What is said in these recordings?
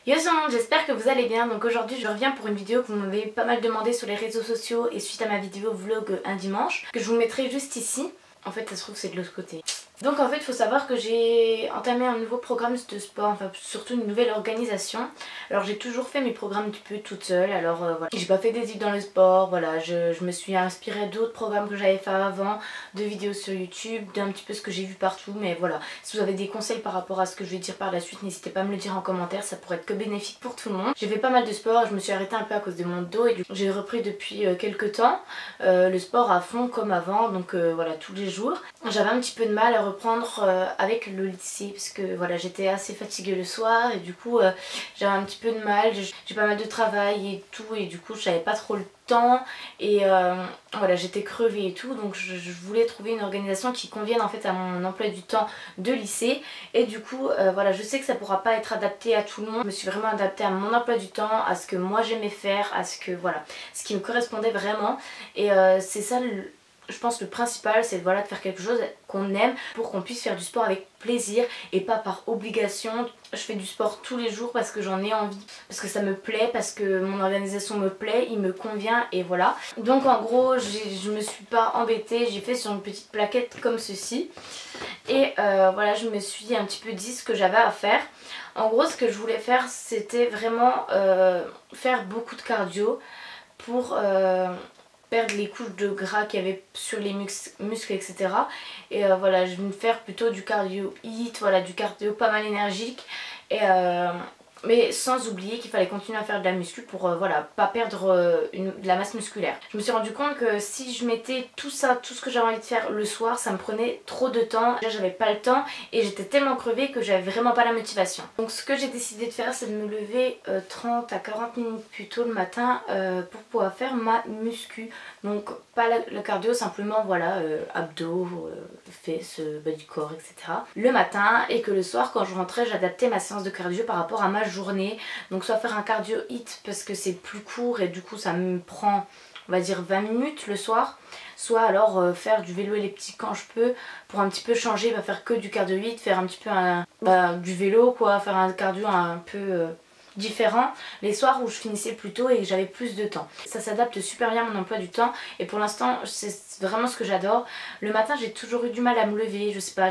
Yo tout le monde, j'espère que vous allez bien. Donc aujourd'hui je reviens pour une vidéo que vous m'avez pas mal demandé sur les réseaux sociaux et suite à ma vidéo vlog un dimanche que je vous mettrai juste ici. En fait ça se trouve c'est de l'autre côté. Donc en fait il faut savoir que j'ai entamé un nouveau programme de sport, enfin surtout une nouvelle organisation. Alors j'ai toujours fait mes programmes un petit peu toute seule, alors voilà. J'ai pas fait des études dans le sport, voilà, je me suis inspirée d'autres programmes que j'avais fait avant, de vidéos sur YouTube, d'un petit peu ce que j'ai vu partout, mais voilà. Si vous avez des conseils par rapport à ce que je vais dire par la suite, n'hésitez pas à me le dire en commentaire, ça pourrait être que bénéfique pour tout le monde. J'ai fait pas mal de sport, je me suis arrêtée un peu à cause de mon dos et j'ai repris depuis quelques temps le sport à fond comme avant, donc voilà, tous les jours. J'avais un petit peu de mal à reprendre avec le lycée parce que voilà, j'étais assez fatiguée le soir et du coup j'avais un petit peu de mal, j'ai pas mal de travail et tout et du coup j'avais pas trop le temps et voilà, j'étais crevée et tout, donc je voulais trouver une organisation qui convienne en fait à mon emploi du temps de lycée et du coup voilà, je sais que ça pourra pas être adapté à tout le monde. Je me suis vraiment adaptée à mon emploi du temps, à ce que moi j'aimais faire, à ce que voilà, ce qui me correspondait vraiment et c'est ça je pense le principal, c'est voilà, de faire quelque chose qu'on aime pour qu'on puisse faire du sport avec plaisir et pas par obligation. Je fais du sport tous les jours parce que j'en ai envie, parce que ça me plaît, parce que mon organisation me plaît, il me convient et voilà. Donc en gros je me suis pas embêtée, j'ai fait sur une petite plaquette comme ceci et voilà, je me suis un petit peu dit ce que j'avais à faire. En gros ce que je voulais faire c'était vraiment faire beaucoup de cardio pour perdre les couches de gras qu'il y avait sur les muscles etc. Et voilà, je vais me faire plutôt du cardio HIIT, voilà, du cardio pas mal énergique et mais sans oublier qu'il fallait continuer à faire de la muscu pour voilà, pas perdre de la masse musculaire. Je me suis rendu compte que si je mettais tout ça, tout ce que j'avais envie de faire le soir, ça me prenait trop de temps. Déjà j'avais pas le temps et j'étais tellement crevée que j'avais vraiment pas la motivation. Donc ce que j'ai décidé de faire, c'est de me lever 30 à 40 minutes plus tôt le matin pour pouvoir faire ma muscu. Donc pas le cardio, simplement voilà, abdos, fesses, bas du corps etc. le matin, et que le soir quand je rentrais j'adaptais ma séance de cardio par rapport à ma journée. Donc soit faire un cardio HIIT parce que c'est plus court et du coup ça me prend on va dire 20 minutes le soir, soit alors faire du vélo elliptique quand je peux pour un petit peu changer, pas faire que du cardio HIIT, faire un petit peu du vélo quoi, faire un cardio un peu différent les soirs où je finissais plus tôt et que j'avais plus de temps. Ça s'adapte super bien à mon emploi du temps et pour l'instant c'est vraiment ce que j'adore. Le matin j'ai toujours eu du mal à me lever, je sais pas,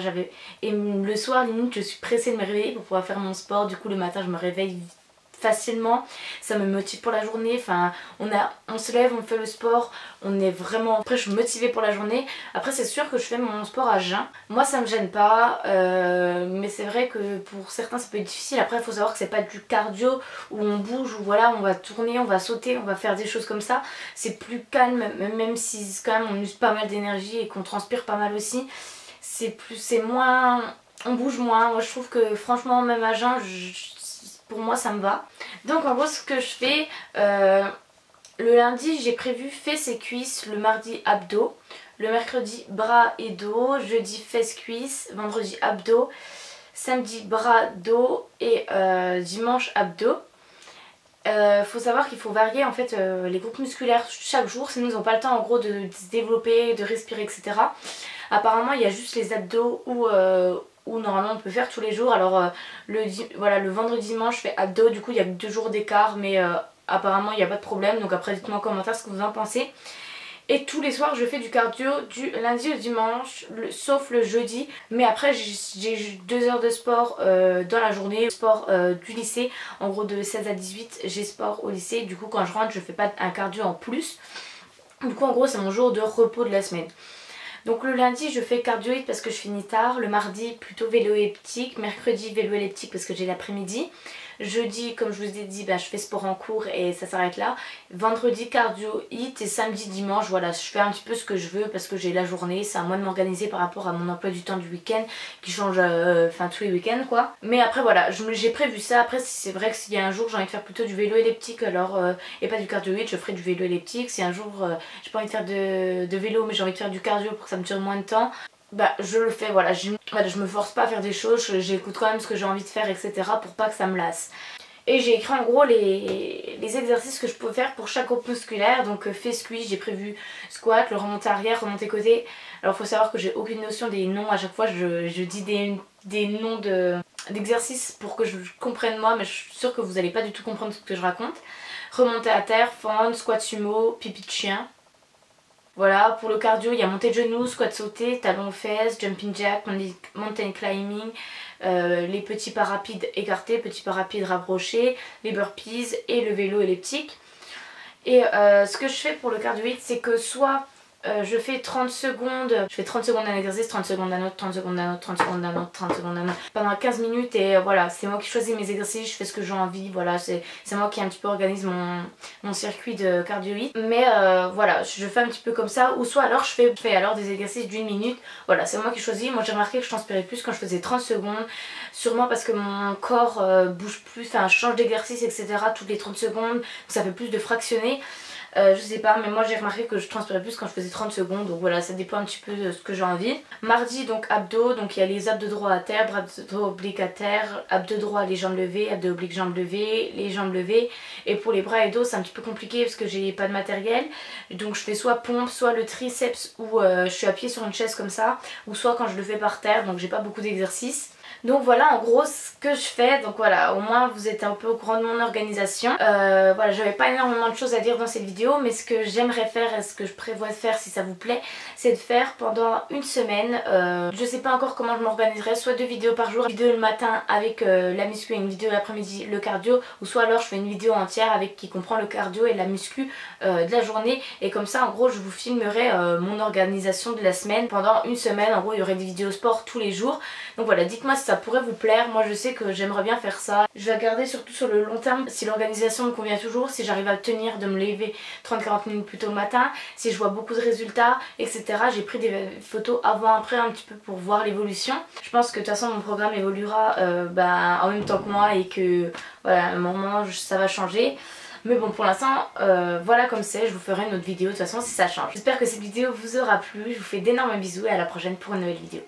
et le soir limite je suis pressée de me réveiller pour pouvoir faire mon sport. Du coup le matin je me réveille facilement, ça me motive pour la journée, enfin on se lève, on fait le sport, on est vraiment, après je suis motivée pour la journée. Après c'est sûr que je fais mon sport à jeun, moi ça me gêne pas mais c'est vrai que pour certains ça peut être difficile. Après il faut savoir que c'est pas du cardio où on bouge, où voilà on va tourner, on va sauter, on va faire des choses comme ça, c'est plus calme, même si quand même on use pas mal d'énergie et qu'on transpire pas mal aussi, c'est moins, on bouge moins. Moi je trouve que franchement même à jeun pour moi ça me va. Donc en gros ce que je fais, le lundi j'ai prévu fesses et cuisses, le mardi abdos, le mercredi bras et dos, jeudi fesses cuisses, vendredi abdos, samedi bras dos et dimanche abdos. Faut savoir qu'il faut varier en fait les groupes musculaires chaque jour, sinon ils n'ont pas le temps en gros de se développer, de respirer etc. Apparemment il y a juste les abdos où normalement on peut faire tous les jours. Alors le vendredi dimanche je fais abdos, du coup il y a 2 jours d'écart mais apparemment il n'y a pas de problème. Donc après dites-moi en commentaire ce que vous en pensez. Et tous les soirs je fais du cardio du lundi au dimanche, sauf le jeudi. Mais après j'ai 2 heures de sport dans la journée, sport du lycée. En gros de 16 à 18 j'ai sport au lycée. Du coup quand je rentre je fais pas un cardio en plus. Du coup en gros c'est mon jour de repos de la semaine. Donc le lundi je fais cardio HIIT parce que je finis tard, le mardi plutôt vélo elliptique, mercredi vélo elliptique parce que j'ai l'après-midi, jeudi comme je vous ai dit je fais sport en cours et ça s'arrête là, vendredi cardio HIIT et samedi dimanche voilà je fais un petit peu ce que je veux parce que j'ai la journée, c'est à moi de m'organiser par rapport à mon emploi du temps du week-end qui change tous les week-ends quoi. Mais après voilà j'ai prévu ça. Après c'est vrai que s'il y a un jour j'ai envie de faire plutôt du vélo elliptique alors et pas du cardio HIIT, je ferai du vélo elliptique. Si un jour j'ai pas envie de faire de vélo mais j'ai envie de faire du cardio pour que ça me tire moins de temps, je le fais, voilà, je me force pas à faire des choses, j'écoute quand même ce que j'ai envie de faire etc pour pas que ça me lasse. Et j'ai écrit en gros les exercices que je peux faire pour chaque groupe musculaire. Donc fesses cuisses, j'ai prévu squat, le remonté arrière, remonté côté. Alors il faut savoir que j'ai aucune notion des noms, à chaque fois je dis des noms d'exercices pour que je comprenne moi, mais je suis sûre que vous n'allez pas du tout comprendre ce que je raconte. Remonter à terre, fendre, squat sumo, pipi de chien. Voilà, pour le cardio, il y a montée de genoux, squat sauté, talons aux fesses, jumping jack, mountain climbing, les petits pas rapides écartés, petits pas rapides rapprochés, les burpees et le vélo elliptique. Et ce que je fais pour le cardio HIIT, c'est que soit je fais 30 secondes, je fais 30 secondes d'un exercice, 30 secondes d'un autre, 30 secondes d'un autre, 30 secondes d'un autre, 30 secondes d'un autre, pendant 15 minutes et voilà, c'est moi qui choisis mes exercices, je fais ce que j'ai envie, voilà, c'est moi qui un petit peu organise mon circuit de cardio HIIT. Mais voilà, je fais un petit peu comme ça, ou soit alors je fais alors des exercices d'une minute, voilà, c'est moi qui choisis. Moi j'ai remarqué que je transpirais plus quand je faisais 30 secondes, sûrement parce que mon corps bouge plus, enfin je change d'exercice etc. toutes les 30 secondes, donc ça fait plus de fractionnés. Je sais pas, mais moi j'ai remarqué que je transpirais plus quand je faisais 30 secondes, donc voilà, ça dépend un petit peu de ce que j'ai envie. Mardi, donc abdos, donc il y a les abdos droits à terre, abdos obliques à terre, abdos droits les jambes levées, abdos obliques jambes levées, les jambes levées. Et pour les bras et dos c'est un petit peu compliqué parce que j'ai pas de matériel, donc je fais soit pompe, soit le triceps où je suis appuyée sur une chaise comme ça, ou soit quand je le fais par terre, donc j'ai pas beaucoup d'exercices. Donc voilà en gros ce que je fais, donc voilà, au moins vous êtes un peu au courant de mon organisation. Voilà, j'avais pas énormément de choses à dire dans cette vidéo, mais ce que j'aimerais faire et ce que je prévois de faire si ça vous plaît, c'est de faire pendant une semaine, je sais pas encore comment je m'organiserai, soit 2 vidéos par jour, une vidéo le matin avec la muscu et une vidéo l'après-midi le cardio, ou soit alors je fais une vidéo entière avec qui comprend le cardio et la muscu de la journée, et comme ça en gros je vous filmerai mon organisation de la semaine pendant une semaine. En gros il y aurait des vidéos sport tous les jours, donc voilà, dites-moi si ça pourrait vous plaire. Moi je sais que j'aimerais bien faire ça. Je vais regarder surtout sur le long terme si l'organisation me convient toujours, si j'arrive à tenir de me lever 30-40 minutes plus tôt le matin, si je vois beaucoup de résultats, etc. J'ai pris des photos avant-après un petit peu pour voir l'évolution. Je pense que de toute façon mon programme évoluera en même temps que moi et que voilà, à un moment ça va changer. Mais bon pour l'instant voilà comme c'est, je vous ferai une autre vidéo de toute façon si ça change. J'espère que cette vidéo vous aura plu, je vous fais d'énormes bisous et à la prochaine pour une nouvelle vidéo.